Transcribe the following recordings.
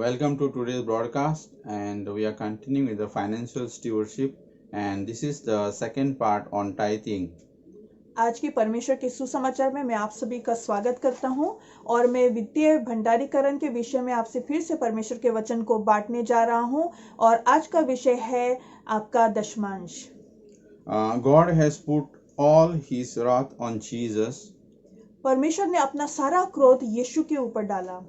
Welcome to today's broadcast, and we are continuing with the financial stewardship, and this is the second part on tithing. आज के परमेश्वर के सुसमाचार में मैं आप सभी का स्वागत करता हूं और मैं वित्तीय भंडारीकरण के विषय में आपसे फिर से परमेश्वर के वचन को बांटने जा रहा हूं और आज का विषय है आपका दशमांश। God has put all his wrath on Jesus, परमेश्वर ने अपना सारा क्रोध यीशु के ऊपर डाला,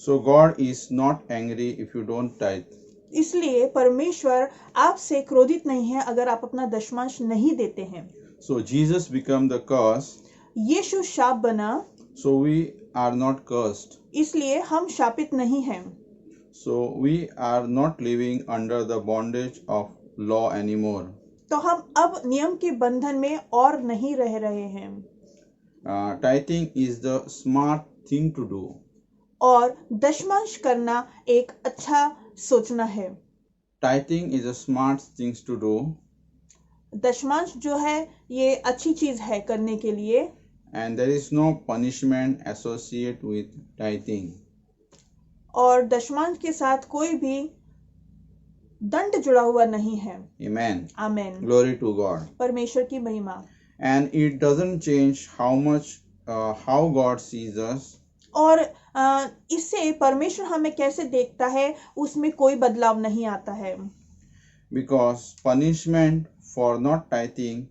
so God is not angry if you don't tithe. इसलिए परमेश्वर आपसे क्रोधित नहीं है अगर आप अपना दशमांश नहीं देते हैं। So Jesus became the curse, यीशु शाप बना, so we are not cursed. इसलिए हम शापित नहीं हैं। So we are not living under the bondage of law anymore. तो हम अब नियम के बंधन में और नहीं रह रहे हैं। Tithing is the smart thing to do. और दशमांश करना एक अच्छा सोचना है। Tithing is a smart thing to do. दशमांश जो है ये अच्छी चीज है करने के लिए, And there is no punishment associated with tithing. और दशमांश के साथ कोई भी दंड जुड़ा हुआ नहीं है। Amen. Amen. Glory to God. परमेश्वर की महिमा। And it doesn't change how God sees us. और इससे परमेश्वर हमें कैसे देखता है उसमें कोई बदलाव नहीं आता है, Because punishment for not tithing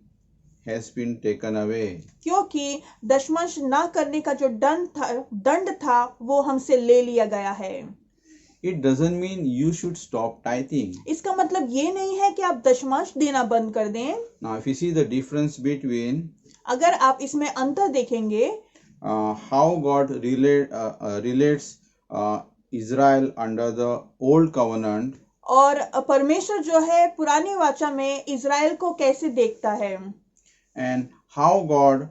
has been taken away. क्योंकि दशमांश ना करने का जो दंड था वो हमसे ले लिया गया है। It doesn't mean you should stop tithing. इसका मतलब ये नहीं है कि आप दशमांश देना बंद कर दें। Now, if you see the difference between अगर आप इसमें अंतर देखेंगे, how God relates Israel under the old covenant, और परमेश्वर जो है पुरानी वाचा में इज़राइल को कैसे देखता है, and how God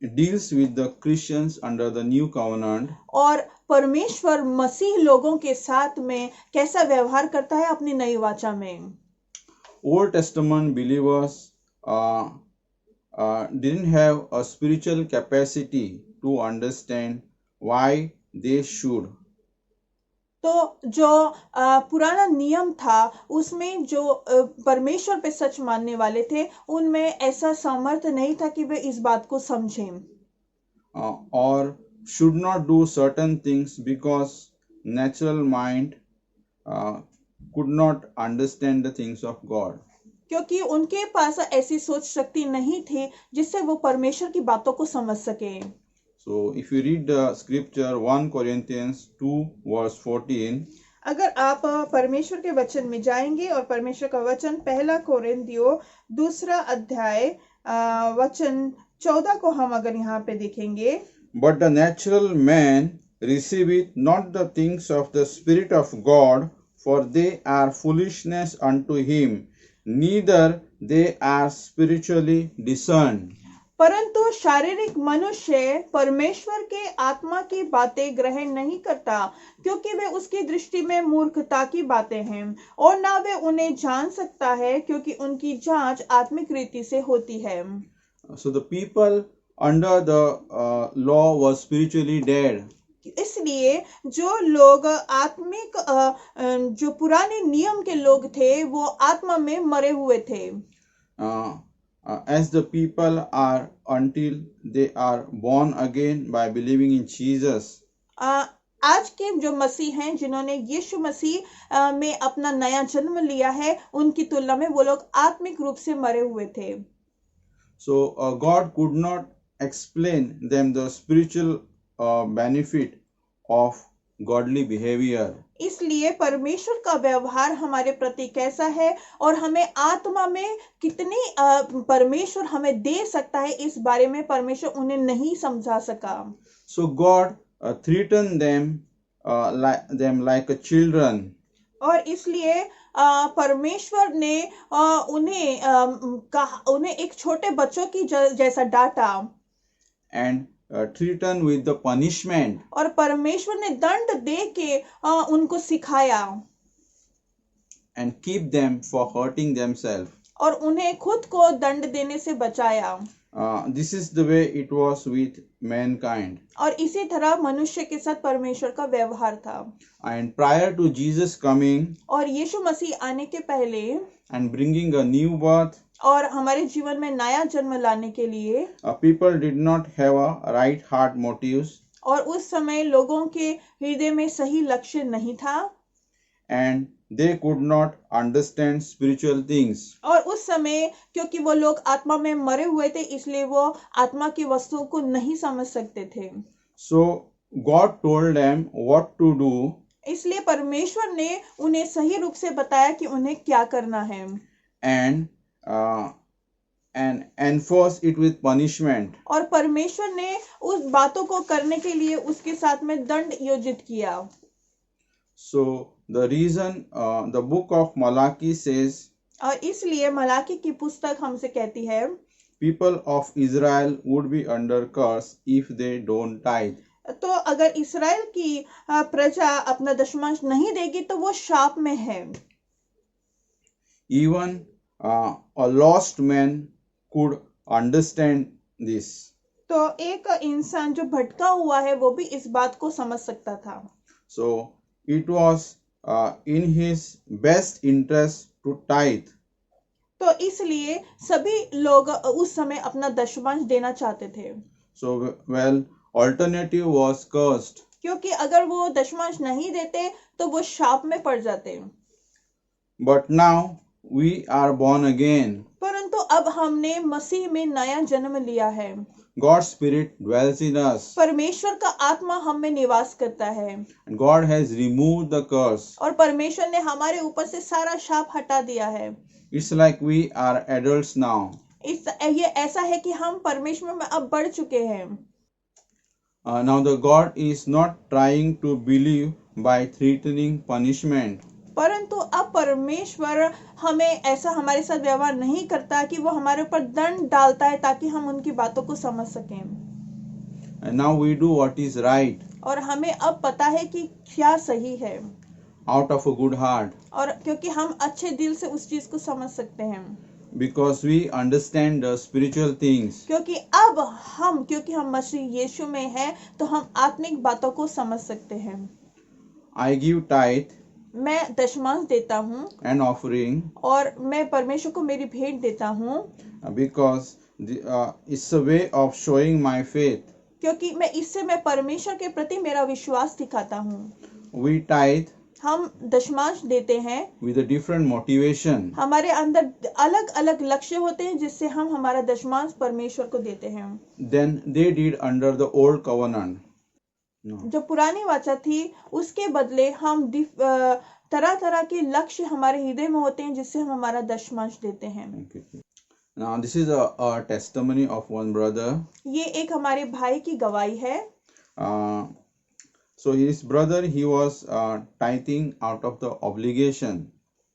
deals with the Christians under the new covenant, और परमेश्वर मसीह लोगों के साथ में कैसा व्यवहार करता है अपनी नई वाचा में। Old Testament believers didn't have a spiritual capacity to understand why they should. तो जो पुराना नियम था उसमें जो परमेश्वर पे सच मानने वाले थे उनमें ऐसा सामर्थ्य नहीं था कि वे इस बात को समझें, Or should not do certain things because natural mind could not understand the things of God. क्योंकि उनके पास ऐसी सोच शक्ति नहीं थी जिससे वो परमेश्वर की बातों को समझ सके। So if you read the scripture 1 Corinthians 2 verse 14, अगर आप परमेश्वर के वचन में जाएंगे और परमेश्वर का वचन पहला कोरिन्थियों 2 अध्याय वचन 14 को हम अगर यहाँ पे देखेंगे, but the natural man receiveth not the things of the Spirit of God, for they are foolishness unto him, neither they are spiritually discerned. परंतु शारीरिक मनुष्य परमेश्वर के आत्मा की बातें ग्रहण नहीं करता, क्योंकि वे उसकी दृष्टि में मूर्खता की बातें हैं और ना वे उन्हें जान सकता है, क्योंकि उनकी जांच आत्मिक रीति से होती है। So the people under the law was spiritually dead. इसलिए जो लोग आत्मिक जो पुराने नियम के लोग थे वो आत्मा में मरे हुए थे। As the people are until they are born again by believing in Jesus. आज के जो मसीह हैं जिन्होंने यीशु मसीह में अपना नया जन्म लिया है, उनकी तुलना में वो लोग आत्मिक रूप से मरे हुए थे। So God could not explain them the spiritual benefit of godly behavior. इसलिए परमेश्वर का व्यवहार हमारे प्रति कैसा है और हमें आत्मा में कितनी परमेश्वर हमें दे सकता है, इस बारे में परमेश्वर उन्हें नहीं समझा सका। So God threatened them like a children. और इसलिए परमेश्वर ने उन्हें एक छोटे बच्चों की जैसा डांटा, and threatened with the punishment. और परमेश्वर ने दंड दे के उनको सिखाया, and keep them for hurting themselves. और उन्हें खुद को दंड देने से बचाया। This is the way it was with mankind. और इसी तरह मनुष्य के साथ परमेश्वर का व्यवहार था। And prior to Jesus coming और यीशु मसीह आने के पहले and bringing a new birth, और हमारे जीवन में नया जन्म लाने के लिए people did not have a right heart motives, और उस समय लोगों के हृदय में सही लक्ष्य नहीं था, and they could not understand spiritual things. और उस समय क्योंकि वो लोग आत्मा में मरे हुए थे इसलिए वो आत्मा की वस्तुओं को नहीं समझ सकते थे। So God told them what to do, इसलिए परमेश्वर ने उन्हें सही रूप से बताया कि उन्हें क्या करना है, and enforce it with punishment. और परमेश्वर ने उस बातों को करने के लिए उसके साथ में दंड योजित किया। So the reason the book of Malachi says, और इसलिए मलाकी की पुस्तक हमसे कहती है people of Israel would be under curse if they don't tithe. तो अगर इस्राएल की प्रजा अपना दशमांश नहीं देगी तो वो शाप में है। Even a lost man could understand this. तो एक इंसान जो भटका हुआ है वो भी इस बात को समझ सकता था। So it was in his best interest to tithe. तो इसलिए सभी लोग उस समय अपना दशमांश देना चाहते थे। So well, alternative was cursed. क्योंकि अगर वो दशमांश नहीं देते तो वो शाप में पड़ जाते। But now we are born again. परंतु अब हमने मसीह में नया जन्म लिया है। God's spirit dwells in us. परमेश्वर का आत्मा हम में निवास करता है। And God has removed the curse. और परमेश्वर ने हमारे ऊपर से सारा शाप हटा दिया है। It's like we are adults now. ये ऐसा है कि हम परमेश्वर में अब बढ़ चुके हैं। Now the God is not trying to believe by threatening punishment. परंतु अब परमेश्वर हमें ऐसा हमारे साथ व्यवहार नहीं करता कि वो हमारे ऊपर दंड डालता है ताकि हम उनकी बातों को समझ सकें। And now we do what is right. और हमें अब पता है कि क्या सही है। Out of a good heart. और क्योंकि हम अच्छे दिल से उस चीज को समझ सकते हैं। Because we understand the spiritual things. क्योंकि हम मसीह यीशु में हैं तो हम आत्मिक बातों को समझ सकते हैं। I give tithe. मैं दशमांश देता हूँ। And offering. और मैं परमेश्वर को मेरी भेंट देता हूँ। Because it's a way of showing my faith. क्योंकि मैं परमेश्वर के प्रति मेरा विश्वास दिखाता हूँ। We tithe. हम दशमांश देते हैं। With a different motivation. हमारे अंदर अलग अलग लक्ष्य होते हैं जिससे हम हमारा दशमांश परमेश्वर को देते हैं। Then they did under the old covenant. No. जो पुरानी वाचा थी उसके बदले हम तरह तरह के लक्ष्य हमारे हृदय में होते हैं जिससे हम हमारा दशमांश देते हैं। Now this is a testimony of one brother. ये एक हमारे भाई की गवाही है। So his brother, he was tithing out of the obligation.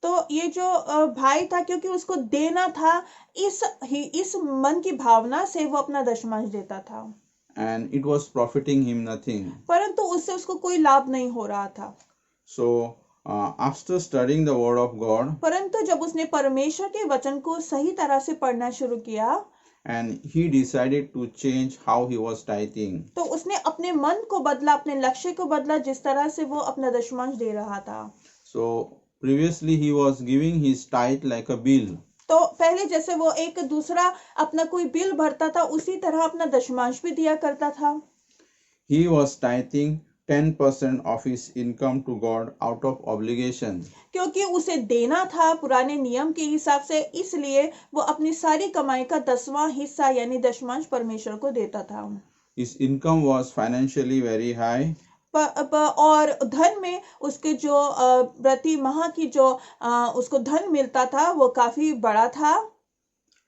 तो ये जो भाई था क्योंकि उसको देना था इस मन की भावना से वो अपना दशमांश देता था। And it was profiting him nothing. परंतु उससे उसको कोई लाभ नहीं हो रहा था। So after studying the word of God. परंतु जब उसने परमेश्वर के वचन को सही तरह से पढ़ना शुरू किया। And he decided to change how he was tithing. तो उसने अपने मन को बदला, अपने लक्ष्य को बदला जिस तरह से वो अपना दशमांश दे रहा था। So previously he was giving his tithe like a bill. तो पहले जैसे वो एक दूसरा अपना कोई बिल भरता था उसी तरह अपना दशमांश भी दिया करता था। He was tithing 10% of his income to God out of obligation. क्योंकि उसे देना था पुराने नियम के हिसाब से, इसलिए वो अपनी सारी कमाई का 10वां हिस्सा यानी दशमांश परमेश्वर को देता था। His income was financially very high. और धन में उसके जो प्रति माह की जो उसको धन मिलता था वो काफी बड़ा था।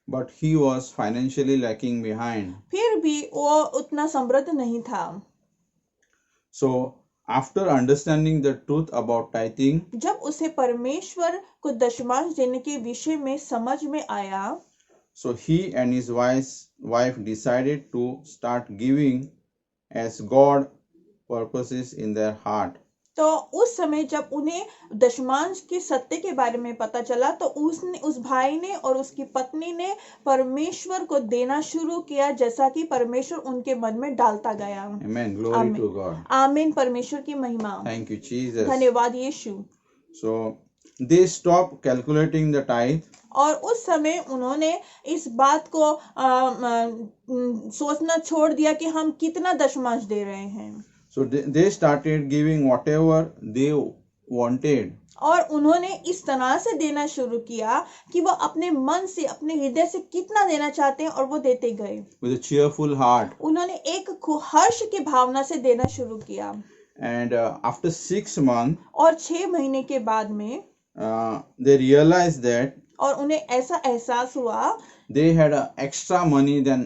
But he was financially lacking behind. फिर भी वो उतना समृद्ध नहीं था। So after understanding the truth about tithing, जब उसे परमेश्वर को दशमांश देने के विषय में समझ में आया, so he and his wife decided to start giving as God purposes in their heart. तो उस समय जब उन्हें दशमांश के सत्य के बारे में पता चला तो उस भाई ने और उसकी पत्नी ने परमेश्वर को देना शुरू किया, जैसा कि परमेश्वर उनके मन में डालता गया। Amen. Glory to God. आमीन। परमेश्वर की महिमा। Thank you, Jesus. धन्यवाद यीशु। So they stopped calculating the tithe. और उस समय उन्होंने इस बात को सोचना छोड़ दिया कि हम कितना दशमांश दे रहे हैं। So they started giving whatever they wanted. और उन्होंने इस तरह से देना शुरू किया कि वो अपने मन से, अपने हृदय से कितना देना चाहते हैं और वो देते गए। With a cheerful heart. उन्होंने एक हर्ष की भावना से देना शुरू किया। And after 6 months. और 6 महीने के बाद में they realized that. और उन्हें ऐसा एहसास हुआ they had extra money than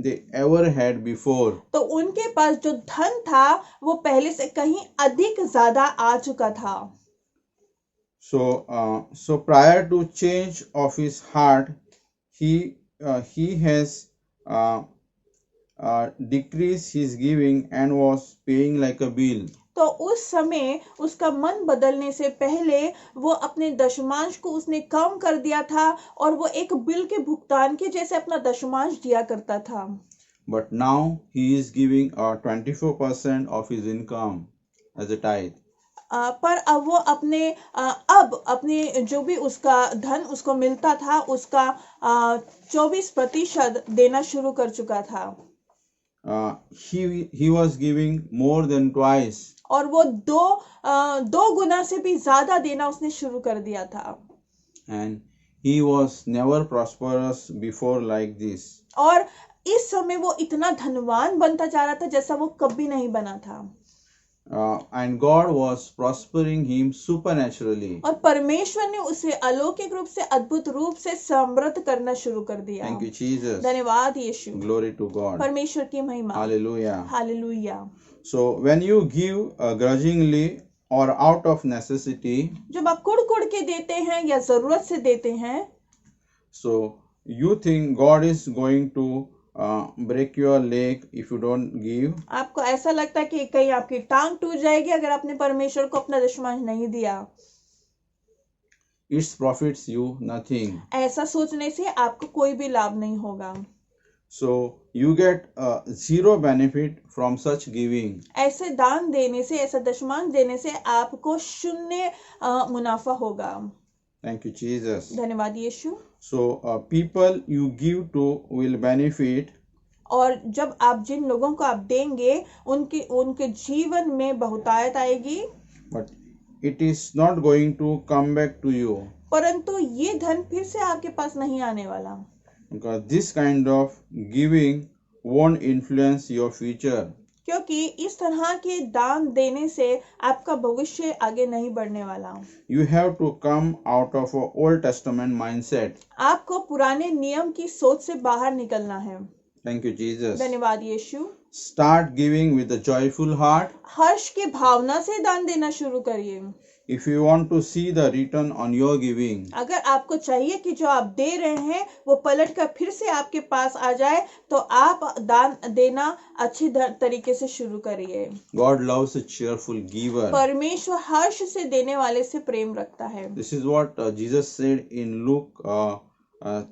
they ever had before. तो उनके पास जो धन था वो पहले से कहीं अधिक ज्यादा आ चुका था। So prior to change of his heart, he has decreased his giving and was paying like a bill. तो उस समय उसका मन बदलने से पहले वो अपने दशमांश को उसने कम कर दिया था और वो एक बिल के भुगतान के जैसे अपना दशमांश दिया करता था। But now he is giving 24% of his income as a tithe. पर अब वो अपने जो भी उसका धन उसको मिलता था उसका 24% देना शुरू कर चुका था। He was giving more than twice. और वो दो गुना से भी ज्यादा देना उसने शुरू कर दिया था। And he was never prosperous before like this. और इस समय वो इतना धनवान बनता जा रहा था जैसा वो कभी नहीं बना था। And God was prospering him supernaturally. और परमेश्वर ने उसे अलौकिक रूप से, अद्भुत रूप से समृद्ध करना शुरू कर दिया। Thank you, Jesus. धन्यवाद यीशु। Glory to God. परमेश्वर की महिमा। Hallelujah. Hallelujah. So when you give grudgingly or out of necessity, जब आप कुड़ के देते हैं या जरूरत से देते हैं, so you think God is going to break your leg if you don't give. आपको ऐसा लगता है कि कहीं आपकी टांग टूट जाएगी अगर आपने परमेश्वर को अपना दशमांश नहीं दिया। It profits you nothing. ऐसा सोचने से आपको कोई भी लाभ नहीं होगा। So you get zero benefit from such giving. ऐसे दान देने से, ऐसा दशमांश देने से आपको शून्य मुनाफा होगा। Thank you, Jesus. धन्यवाद यीशु। So people you give to will benefit. और जब आप जिन लोगों को आप देंगे उनके जीवन में बहुतायत आएगी। But it is not going to come back to you. परंतु ये धन फिर से आपके पास नहीं आने वाला। Because this kind of giving won't influence your future. क्योंकि इस तरह के दान देने से आपका भविष्य आगे नहीं बढ़ने वाला। You have to come out of an Old Testament mindset. आपको पुराने नियम की सोच से बाहर निकलना है। Thank you, Jesus. धन्यवाद यीशु। Start giving with a joyful heart. हर्ष की भावना से दान देना शुरू करिए। If you want to see the return on your giving, अगर आपको चाहिए कि जो आप दे रहे हैं वो पलट कर फिर से आपके पास आ जाए तो आप दान देना अच्छी तरीके से शुरू करिए। God loves a cheerful giver. परमेश्वर हर्ष से देने वाले से प्रेम रखता है। This is what Jesus said in Luke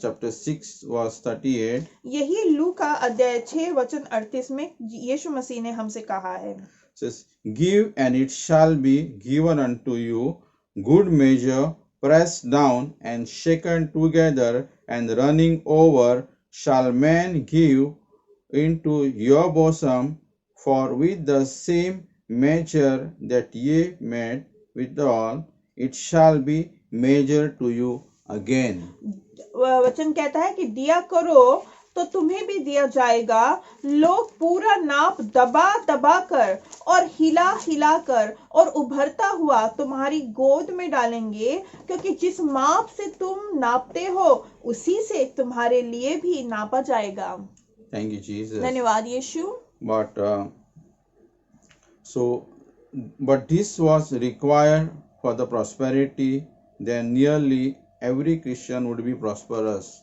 chapter 6 verse 38. यही लूका अध्याय 6 वचन 38 में यीशु मसीह ने हमसे कहा है। Says, give and it shall be given unto you, good measure, pressed down and shaken together and running over, shall men give into your bosom, for with the same measure that ye made withal, it shall be measured to you again. वचन कहता है कि दिया करो तो तुम्हें भी दिया जाएगा, लोग पूरा नाप दबा दबा कर और हिला हिला कर और उभरता हुआ तुम्हारी गोद में डालेंगे, क्योंकि जिस माप से तुम नापते हो उसी से तुम्हारे लिए भी नापा जाएगा। Thank you, Jesus. धन्यवाद यीशु। But this was required for the prosperity, then nearly every Christian would be prosperous.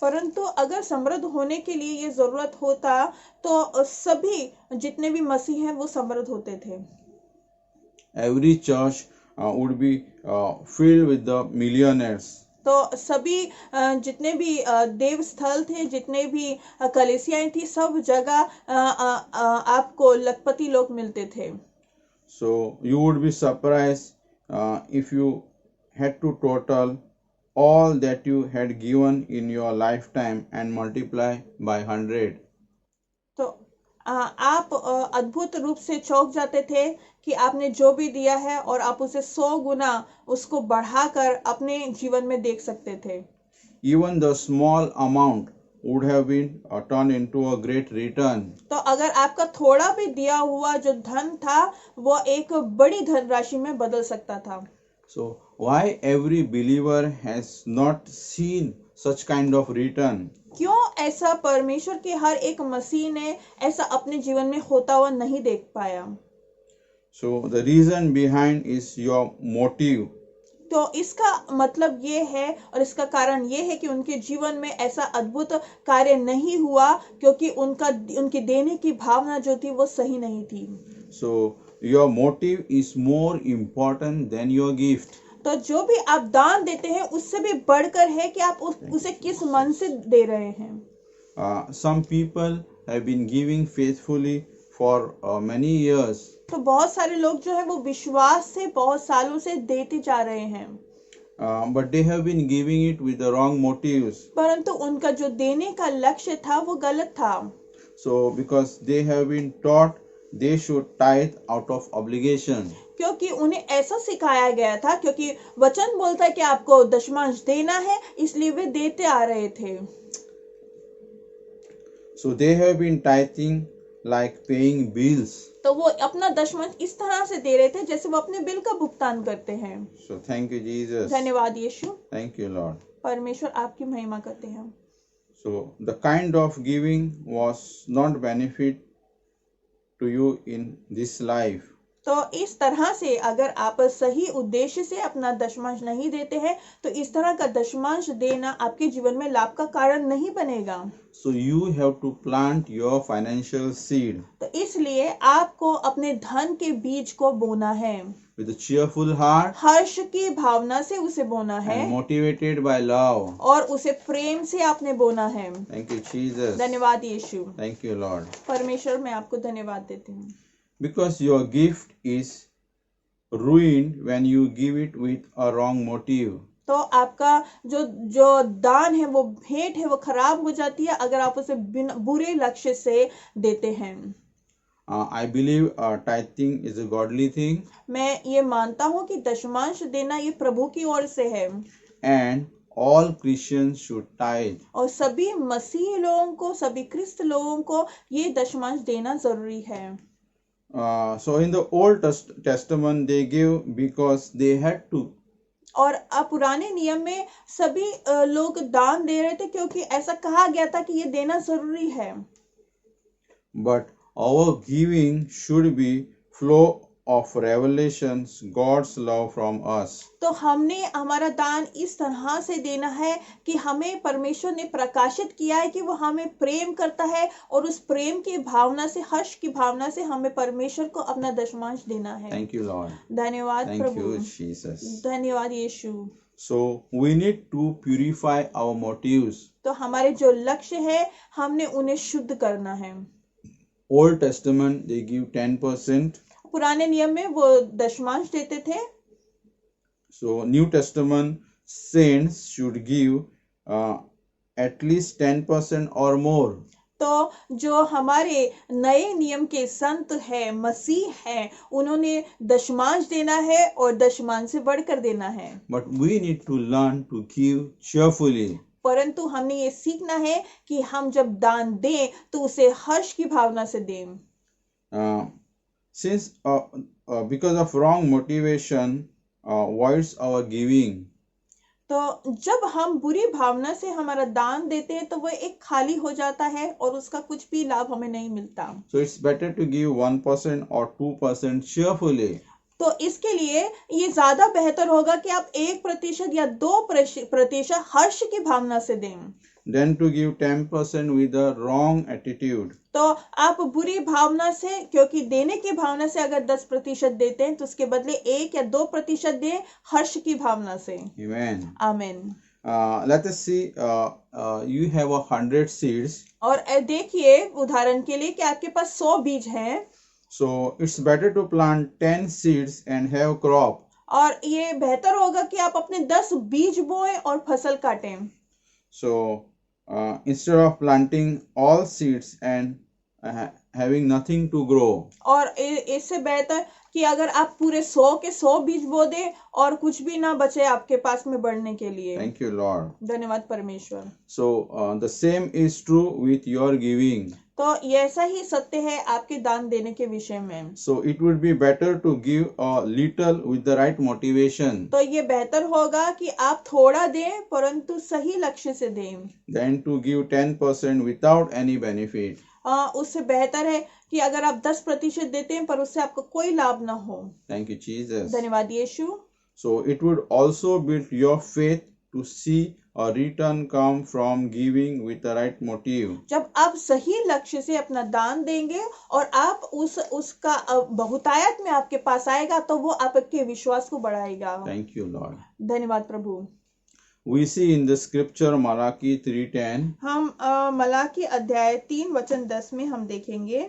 परंतु अगर समृद्ध होने के लिए ये जरूरत होता तो सभी जितने भी मसीह हैं वो समृद्ध होते थे। every church would be filled with the millionaires. तो सभी जितने भी देव स्थल थे, जितने भी कलीसियाएं थी, सब जगह आपको लखपति लोग मिलते थे। So you would be surprised if you had to total all that you had given in your lifetime and multiply by 100. तो आप अद्भुत रूप से चौंक जाते थे कि आपने जो भी दिया है और आप उसे 100 गुना उसको बढ़ाकर अपने जीवन में देख सकते थे। Even the small amount would have been turned into a great return. तो अगर आपका थोड़ा भी दिया हुआ जो धन था वो एक बड़ी धनराशि में बदल सकता था। So why every believer has not seen such kind of return? क्यों ऐसा परमेश्वर के हर एक मसीह ने ऐसा अपने जीवन में होता हुआ नहीं देख पाया? So the reason behind is your motive. तो इसका मतलब ये है और इसका कारण ये है कि उनके जीवन में ऐसा अद्भुत कार्य नहीं हुआ क्योंकि उनकी देने की भावना जो थी वो सही नहीं थी। So your motive is more important than your gift. तो जो भी आप दान देते हैं उससे भी बढ़कर है कि आप उसे किस मन से दे रहे हैं। Some people have been giving faithfully for many years. तो बहुत सारे लोग जो है वो विश्वास से बहुत सालों से देते जा रहे हैं, but they have been giving it with the wrong motives. परंतु उनका जो देने का लक्ष्य था वो गलत था। So because they have been taught they should tithe out of obligation. क्योंकि उन्हें ऐसा सिखाया गया था, क्योंकि वचन बोलता है कि आपको दशमांश देना है, इसलिए वे देते आ रहे थे। So they have been tithing like paying bills. तो वो अपना दशमांश इस तरह से दे रहे थे जैसे वो अपने बिल का भुगतान करते हैं। So thank you Jesus. धन्यवाद यीशु। Thank you Lord. परमेश्वर आपकी महिमा करते हैं। So the kind of giving was not benefit to you in this life. तो इस तरह से अगर आप सही उद्देश्य से अपना दशमांश नहीं देते हैं तो इस तरह का दशमांश देना आपके जीवन में लाभ का कारण नहीं बनेगा। So you have to plant your financial seed तो इसलिए आपको अपने धन के बीज को बोना है, with a cheerful heart हर्ष की भावना से उसे बोना है and motivated by love. और उसे प्रेम से आपने बोना है। Thank you Jesus. धन्यवाद यीशु। Thank you Lord. परमेश्वर मैं आपको धन्यवाद देती हूँ। Because your gift is ruined when you give it with a wrong motive. तो आपका जो दान है, वो भेंट है, वो खराब हो जाती है अगर आप उसे बुरे लक्ष्य से देते हैं। I believe tithing is a godly thing. मैं ये मानता हूँ कि दशमांश देना ये प्रभु की ओर से है And all Christians should tithe. और सभी मसीह लोगों को, सभी क्रिस्त लोगों को ये दशमांश देना जरूरी है। So in the Old Testament they give because they had to. और पुराने नियम में सभी लोग दान दे रहे थे क्योंकि ऐसा कहा गया था कि ये देना जरूरी है। But our giving should be flow of revelations God's love from us. तो हमने हमारा दान इस तरह से देना है कि हमें परमेश्वर ने प्रकाशित किया है कि वो हमें प्रेम करता है और उस प्रेम की भावना से, हर्ष की भावना से हमें परमेश्वर को अपना दशमांश देना है। Thank you Lord. धन्यवाद Thank प्रभु। you Jesus. धन्यवाद यीशु। So we need to purify our motives. तो हमारे जो लक्ष्य है हमने उन्हें शुद्ध करना है। Old Testament they give 10%. पुराने नियम में वो दशमांश देते थे। So New Testament saints should give at least 10% or more. तो जो हमारे नए नियम के संत है, मसीह है, उन्होंने दशमांश देना है और दशमांश से बढ़कर देना है। But we need to learn to give cheerfully. परंतु हमने ये सीखना है कि हम जब दान दें तो उसे हर्ष की भावना से दें। Since because of wrong motivation voids our giving. तो जब हम बुरी भावना से हमारा दान देते हैं तो वह एक खाली हो जाता है और उसका कुछ भी लाभ हमें नहीं मिलता। So it's better to give 1% or 2% cheerfully. तो इसके लिए ये ज्यादा बेहतर होगा कि आप 1% या 2% हर्ष की भावना से दें, than to give 10% with the wrong attitude. तो आप बुरी भावना से, क्योंकि देने की भावना से अगर 10% देते हैं तो उसके बदले 1 या 2% दें हर्ष की भावना से। Amen. आमीन। Let us see, you have 100 seeds. और देखिए उदाहरण के लिए कि आपके पास 100 बीज हैं, So it's better to plant 10 seeds and have crop. और ये बेहतर होगा कि आप अपने 10 बीज बोएं और फसल काटें। So instead of planting all seeds and having nothing to grow. और इससे बेहतर कि अगर आप पूरे 100 के 100 बीज बो दें और कुछ भी ना बचे आपके पास में बढ़ने के लिए। Thank you, Lord. धन्यवाद परमेश्वर। So the same is true with your giving. तो ये ऐसा ही सत्य है आपके दान देने के विषय में। So it would be better to give a little with the right motivation तो ये बेहतर होगा कि आप थोड़ा दें परंतु सही लक्ष्य से दें, than to give 10% without any benefit. उससे बेहतर है कि अगर आप 10% देते हैं पर उससे आपको कोई लाभ ना हो। Thank you, Jesus. धन्यवाद यीशु। So it would also build your faith to see a return come from giving with the right motive. जब आप सही लक्ष्य से अपना दान देंगे और आप उसका बहुतायत में आपके पास आएगा तो वो आपके विश्वास को बढ़ाएगा। Thank you, Lord. धन्यवाद प्रभु। We see in the scripture Malachi 3:10. हम मलाकी अध्याय 3:10 में हम देखेंगे।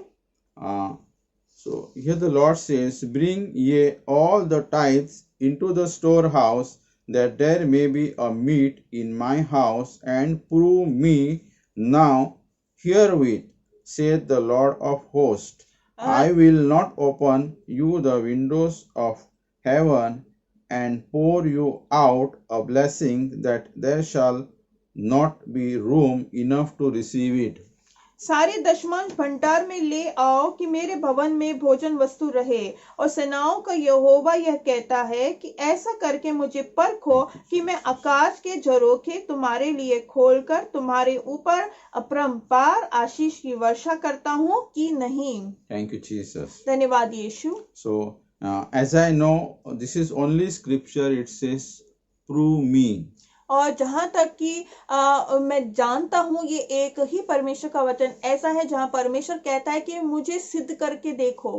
So here the Lord says, "Bring ye all the tithes into the storehouse, that there may be a meat in my house, and prove me now herewith, saith the Lord of hosts. I will not open you the windows of heaven and pour you out a blessing that there shall not be room enough to receive it." सारे दशमांश भंडार में ले आओ कि मेरे भवन में भोजन वस्तु रहे, और सेनाओं का यहोवा यह कहता है कि ऐसा करके मुझे परखो कि मैं आकाश के झरोखे तुम्हारे लिए खोलकर तुम्हारे ऊपर अपरंपार आशीष की वर्षा करता हूँ कि नहीं। Thank you, Jesus. धन्यवाद यीशु। So as I know, this is only scripture. It says, "Prove me." और जहां तक कि मैं जानता हूँ ये एक ही परमेश्वर का वचन ऐसा है जहां परमेश्वर कहता है कि मुझे सिद्ध करके देखो।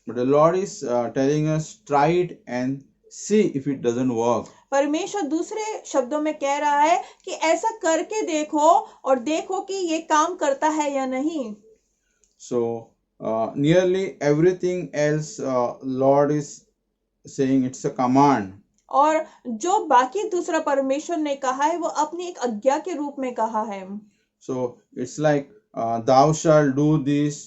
But the Lord is telling us, try it and see if it doesn't work. परमेश्वर दूसरे शब्दों में कह रहा है कि ऐसा करके देखो और देखो कि ये काम करता है या नहीं। So nearly everything else, Lord is saying it's a command. और जो बाकी दूसरा परमेश्वर ने कहा है वो अपनी एक आज्ञा के रूप में कहा है। So it's like thou shalt do this,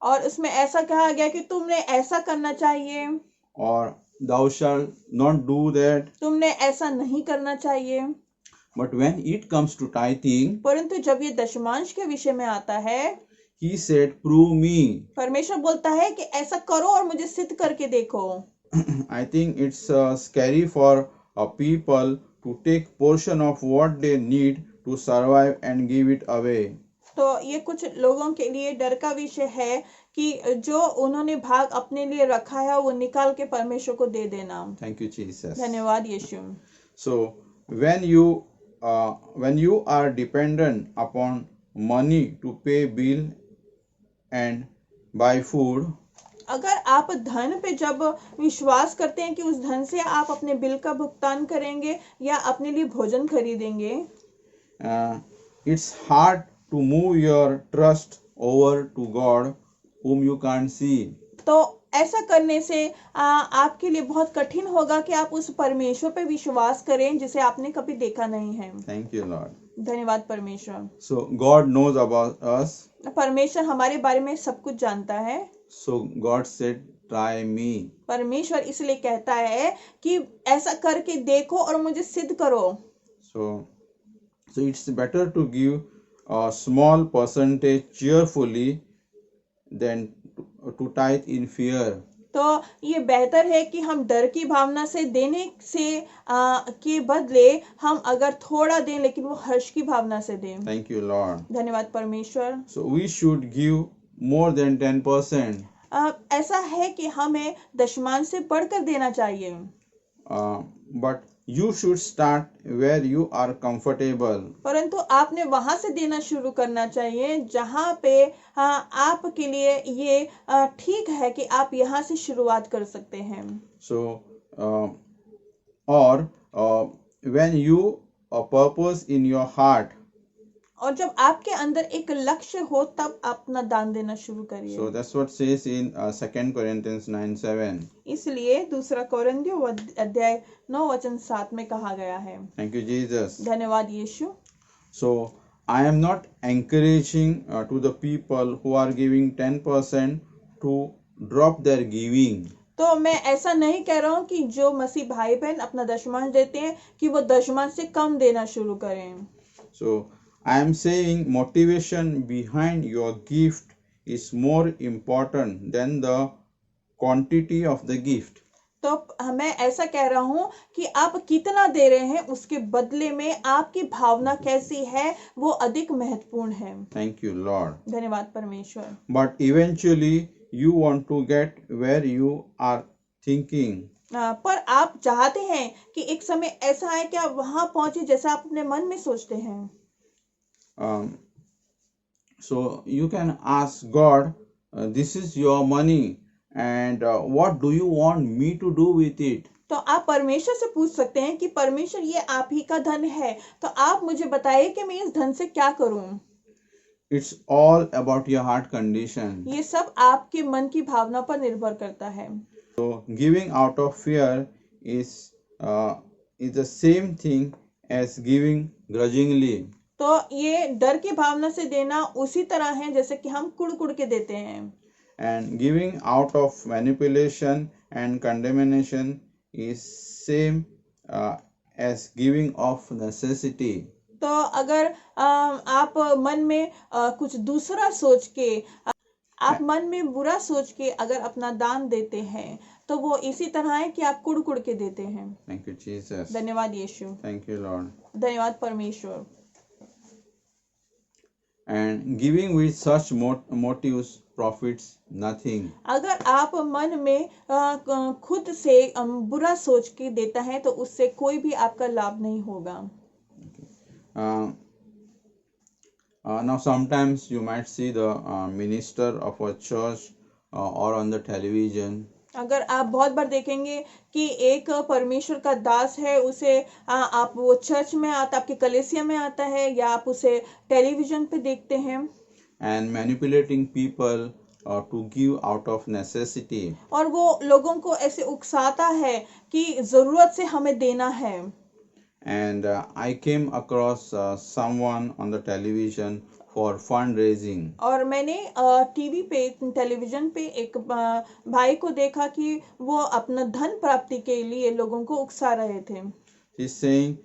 और उसमें ऐसा कहा गया कि तुमने ऐसा करना चाहिए, or thou shalt not do that. तुमने ऐसा नहीं करना चाहिए। But when it comes to tithing, परंतु जब ये दशमांश के विषय में आता है, He said, "Prove me." परमेश्वर बोलता है कि ऐसा करो और मुझे सिद्ध करके देखो। I think it's scary for people to take portion of what they need to survive and give it away. तो ये कुछ लोगों के लिए डर का विषय है कि जो उन्होंने भाग अपने लिए रखा है वो निकाल के परमेश्वर को दे देना। Thank you, Jesus. धन्यवाद यीशु। So when you are dependent upon money to pay bill and buy food, अगर आप धन पे जब विश्वास करते हैं कि उस धन से आप अपने बिल का भुगतान करेंगे या अपने लिए भोजन खरीदेंगे, it's hard to move your trust over to God whom you can't see. तो ऐसा करने से आपके लिए बहुत कठिन होगा कि आप उस परमेश्वर पे विश्वास करें जिसे आपने कभी देखा नहीं है। Thank you, Lord. धन्यवाद परमेश्वर। So God knows about us. परमेश्वर हमारे बारे में सब कुछ जानता है। So God said, "Try me." परमेश्वर इसलिए कहता है कि ऐसा करके देखो और मुझे सिद्ध करो। So it's better to give a small percentage cheerfully than to tithe in fear. तो ये बेहतर है कि हम डर की भावना से देने से के बदले हम अगर थोड़ा दें लेकिन वो हर्ष की भावना से दें। Thank you, Lord. धन्यवाद परमेश्वर। So we should give more than 10%. ऐसा है कि हमें दशमांश से बढ़कर देना चाहिए, but you should start where you are comfortable. परंतु आपने वहां से देना शुरू करना चाहिए जहां पे आपके लिए ये ठीक है कि आप यहाँ से शुरुआत कर सकते हैं। So, or when you a purpose in your heart. और जब आपके अंदर एक लक्ष्य हो तब अपना दान देना शुरू करिए। So that's what says in 2 Corinthians 9:7. इसलिए दूसरा कोरिन्थियों अध्याय 9:7 में कहा गया है। Thank you, Jesus. धन्यवाद यीशु। So I am not encouraging to the people who are giving 10% to drop their giving. तो मैं ऐसा नहीं कह रहा हूँ कि जो मसीह भाई बहन अपना दशमांश देते हैं कि वो दशमांश से कम देना शुरू करें। So I am saying motivation behind your gift is more important than the quantity of the gift. तो मैं ऐसा कह रहा हूँ कि आप कितना दे रहे हैं उसके बदले में आपकी भावना कैसी है वो अधिक महत्वपूर्ण है। Thank you, Lord. धन्यवाद परमेश्वर। But eventually you want to get where you are thinking. पर आप चाहते हैं कि एक समय ऐसा है कि आप वहां पहुंचे जैसा आप अपने मन में सोचते हैं। So you can ask God, this is your money and what do you want me to do with it? तो आप परमेश्वर से पूछ सकते हैं कि परमेश्वर ये आप ही का धन है, तो आप मुझे बताइए कि मैं इस धन से क्या करूं। It's all about your heart condition. ये सब आपके मन की भावना पर निर्भर करता है। So giving out of fear is the same thing as giving grudgingly. तो ये डर की भावना से देना उसी तरह है जैसे कि हम कुड़ के देते हैं। And giving out of manipulation and condemnation is same as giving of necessity. तो अगर आप मन में कुछ दूसरा सोच के आप मन में बुरा सोच के अगर अपना दान देते हैं तो वो इसी तरह है कि आप कुड़ के देते हैं। Thank you, Jesus. धन्यवाद यीशु। Thank you, Lord. धन्यवाद परमेश्वर। And giving with such motives profits nothing. अगर आप मन में खुद से बुरा सोच के देता है तो उससे कोई भी आपका लाभ नहीं होगा। Now sometimes you might see the minister of a church or on the television. अगर आप बहुत बार देखेंगे कि एक परमेश्वर का दास है, उसे आप वो चर्च में आता, आपकी कलीसिया में आता है या आप उसे टेलीविजन पे देखते हैं। And manipulating people to give out of necessity. और वो लोगों को ऐसे उकसाता है कि जरूरत से हमें देना है। And I came across someone on the television for fundraising. और मैंने टीवी पे टेलीविजन पे एक भाई को देखा कि वो अपना धन प्राप्ति के लिए लोगों को उकसा रहे थे। He's saying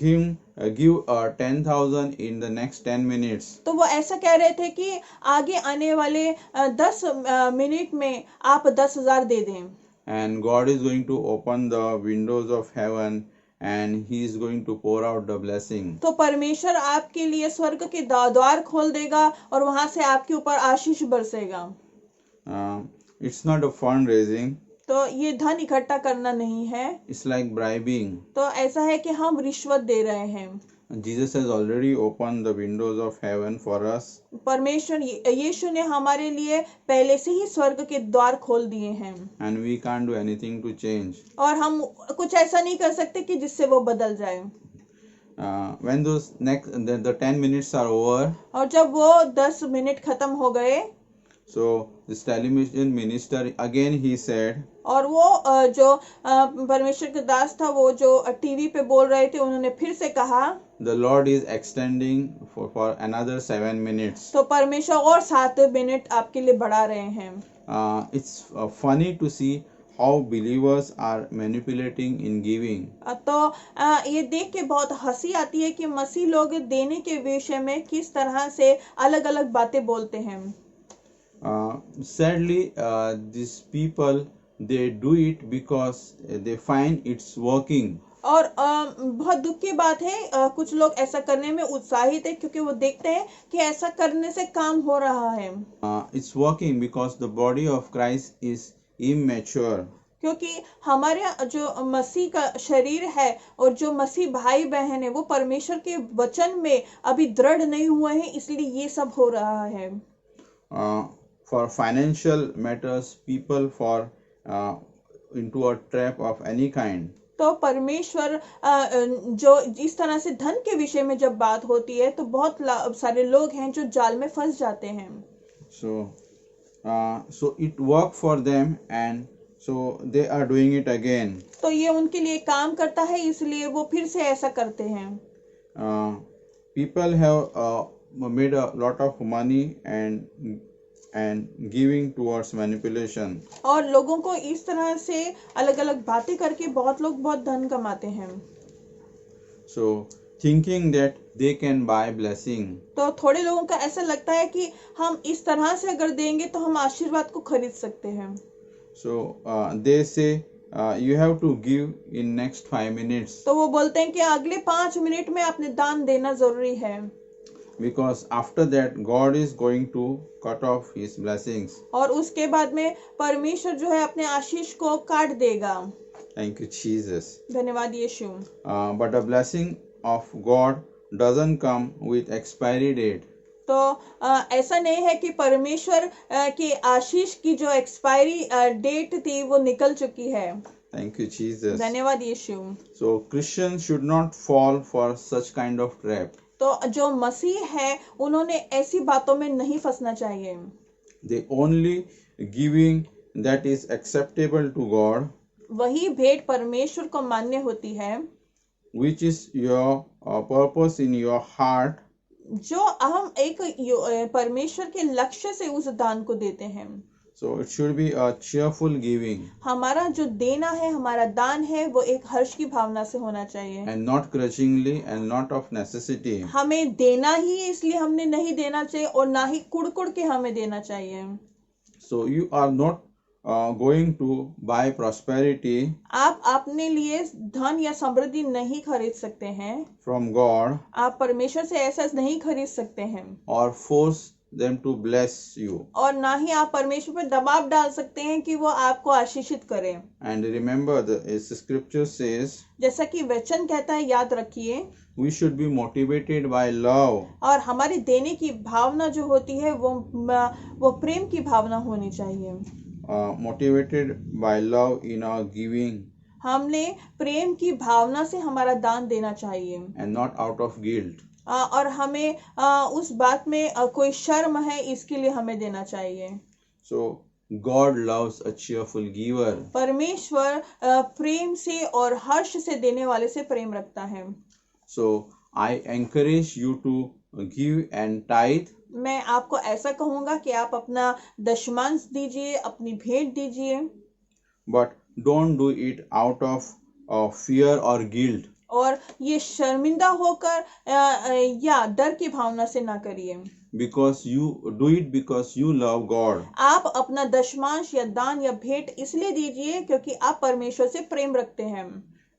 give 10,000 in the next 10 minutes. तो वो ऐसा कह रहे थे कि आगे आने वाले 10 मिनट में आप 10,000 दे दें। And God is going to open the windows of heaven and he is going to pour out the blessing. तो परमेश्वर आपके लिए स्वर्ग के द्वार खोल देगा और वहां से आपके ऊपर आशीष बरसेगा। It's not a fundraising. तो ये धन इकट्ठा करना नहीं है। It's like bribing. तो ऐसा है कि हम रिश्वत दे रहे हैं। Jesus has already opened the windows of heaven for us. परमेश्वर यीशु ने हमारे लिए पहले से ही स्वर्ग के द्वार खोल दिए हैं। And we can't do anything to change. और हम कुछ ऐसा नहीं कर सकते कि जिससे वो बदल जाए। When those the 10 minutes are over. और जब वो 10 मिनट खत्म हो गए। So this television minister again he said. और वो जो परमेश्वर के दास था वो जो टीवी पे बोल रहे थे उन्होंने फिर से कहा The Lord is extending for another 7 minutes. तो परमेश्वर और 7 मिनट आपके लिए बढ़ा रहे हैं। It's funny to see how believers are manipulating in giving. तो ये देख के बहुत हंसी आती है कि मसीह लोग देने के विषय में किस तरह से अलग अलग बातें बोलते हैं। Sadly, these people they do it because they find it's working. और बहुत दुख की बात है, कुछ लोग ऐसा करने में उत्साहित है क्योंकि वो देखते हैं कि ऐसा करने से काम हो रहा है। It's working because the body of Christ is immature. क्योंकि हमारे जो मसीह का शरीर है और जो मसीह भाई बहन है वो परमेश्वर के वचन में अभी दृढ़ नहीं हुए हैं, इसलिए ये सब हो रहा है। For financial matters, people fall into a trap of any kind. तो परमेश्वर जो इस तरह से धन के विषय में जब बात होती है तो बहुत सारे लोग हैं जो जाल में फंस जाते हैं। So it worked for them and so they are doing it again. तो ये उनके लिए काम करता है, इसलिए वो फिर से ऐसा करते हैं। People have made a lot of money and giving towards manipulation. और लोगों को इस तरह से अलग अलग बातें करके बहुत लोग बहुत धन कमाते हैं। So thinking that they can buy blessing. तो थोड़े लोगों का ऐसा लगता है कि हम इस तरह से अगर देंगे तो हम आशीर्वाद को खरीद सकते हैं। So they say you have to give in next 5 minutes. तो वो बोलते हैं कि अगले 5 मिनट में आपने दान देना जरूरी है। Because after that God is going to cut off his blessings. और उसके बाद में परमेश्वर जो है अपने आशीष को काट देगा। Thank you Jesus. धन्यवाद यीशु। But a blessing of God doesn't come with expiry date. तो ऐसा नहीं है कि परमेश्वर की आशीष की जो एक्सपायरी डेट थी वो निकल चुकी है। Thank you Jesus. धन्यवाद यीशु। So Christians should not fall for such kind of trap. तो जो मसीह है उन्होंने ऐसी बातों में नहीं फंसना चाहिए। The only giving that is acceptable to God, वही भेंट परमेश्वर को मान्य होती है, which is your purpose in your heart, जो हम एक परमेश्वर के लक्ष्य से उस दान को देते हैं। So it should be a cheerful giving. हमारा जो देना है, हमारा दान है, वो एक हर्ष की भावना से होना चाहिए। And not grudgingly and not of necessity. हमें देना ही इसलिए हमने नहीं देना चाहिए और ना ही कुड़ के हमें देना चाहिए। So you are not going to buy prosperity. आप अपने लिए धन या समृद्धि नहीं खरीद सकते हैं from God. आप परमेश्वर से ऐसा नहीं खरीद सकते हैं। Or force them to bless you. और ना ही आप परमेश्वर पर दबाव डाल सकते हैं कि वो आपको आशीषित करे। And remember the scripture says, जैसा कि वचन कहता है, याद रखिए, we should be motivated by love. और हमारी देने की भावना जो होती है वो प्रेम की भावना होनी चाहिए। Motivated by love in our giving. हमने प्रेम की भावना से हमारा दान देना चाहिए। And not out of guilt. और हमें उस बात में कोई शर्म है इसके लिए हमें देना चाहिए। So God loves a cheerful giver. परमेश्वर प्रेम से और हर्ष से देने वाले से प्रेम रखता है। So I encourage you to give and tithe. मैं आपको ऐसा कहूँगा कि आप अपना दशमांश दीजिए, अपनी भेंट दीजिए। But don't do it out of fear or guilt. और ये शर्मिंदा होकर या डर की भावना से ना करिए। Because you do it because you love God. आप अपना दशमांश या दान या भेंट इसलिए दीजिए क्योंकि आप परमेश्वर से प्रेम रखते हैं।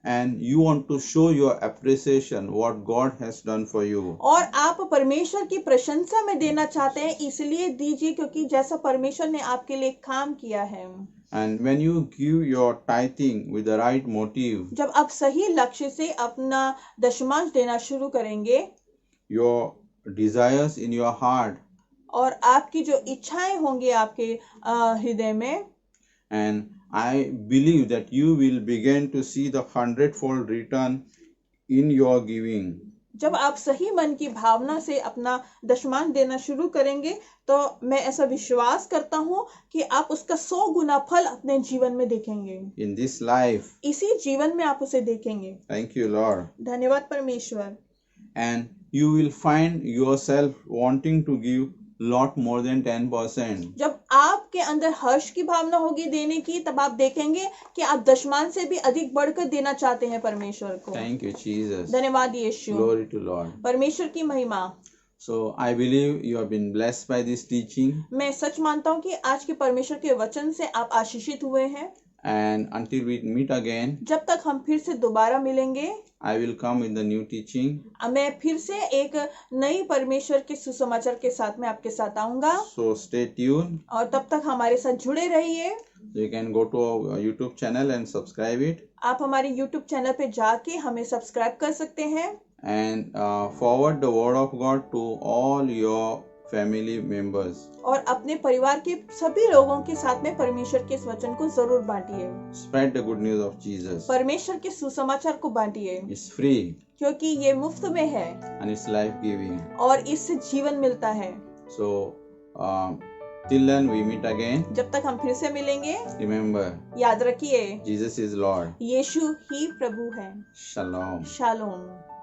And you want to show your appreciation what God has done for you. और आप परमेश्वर की प्रशंसा में देना चाहते हैं, इसलिए दीजिए क्योंकि जैसा परमेश्वर ने आपके लिए काम किया है। And when you give your tithing with the right motive, जब आप सही लक्ष्य से अपना दशमांश देना शुरू करेंगे, your desires in your heart, और आपकी जो इच्छाएं होंगी आपके हृदय में, and I believe that you will begin to see the 100-fold return in your giving. जब आप सही मन की भावना से अपना दशमांश देना शुरू करेंगे तो मैं ऐसा विश्वास करता हूँ कि आप उसका 100 गुना फल अपने जीवन में देखेंगे। In this life. इसी जीवन में आप उसे देखेंगे। Thank you, Lord. धन्यवाद परमेश्वर। And you will find yourself wanting to give lot more than 10%. जब आपके अंदर हर्ष की भावना होगी देने की, तब आप देखेंगे कि आप दशमांश से भी अधिक बढ़कर देना चाहते हैं परमेश्वर को। Thank you, Jesus. धन्यवाद यीशु। Glory to Lord. परमेश्वर की महिमा। So I believe you have been blessed by this teaching. मैं सच मानता हूँ कि आज के परमेश्वर के वचन से आप आशीषित हुए हैं। And until we meet again, जब तक हम फिर से दोबारा मिलेंगे, I will come with the new teaching. मैं फिर से एक नई परमेश्वर के सुसमाचार के साथ में आपके साथ आऊंगा। So stay tuned. और तब तक हमारे साथ जुड़े रहिए। You can go to our YouTube channel and subscribe it. आप हमारे YouTube चैनल पे जाके हमें सब्सक्राइब कर सकते हैं। And forward the word of God to all your family members. और अपने परिवार के सभी लोगों के साथ में परमेश्वर के इस वचन को जरूर बांटिए। Spread the good news of Jesus. परमेश्वर के सुसमाचार को बांटिए, It's free क्योंकि ये मुफ्त में है and it's life giving. और इससे जीवन मिलता है। So till then we meet again. जब तक हम फिर से मिलेंगे, Remember, याद रखिए Jesus is Lord. यीशु ही प्रभु है। Shalom. शालोम।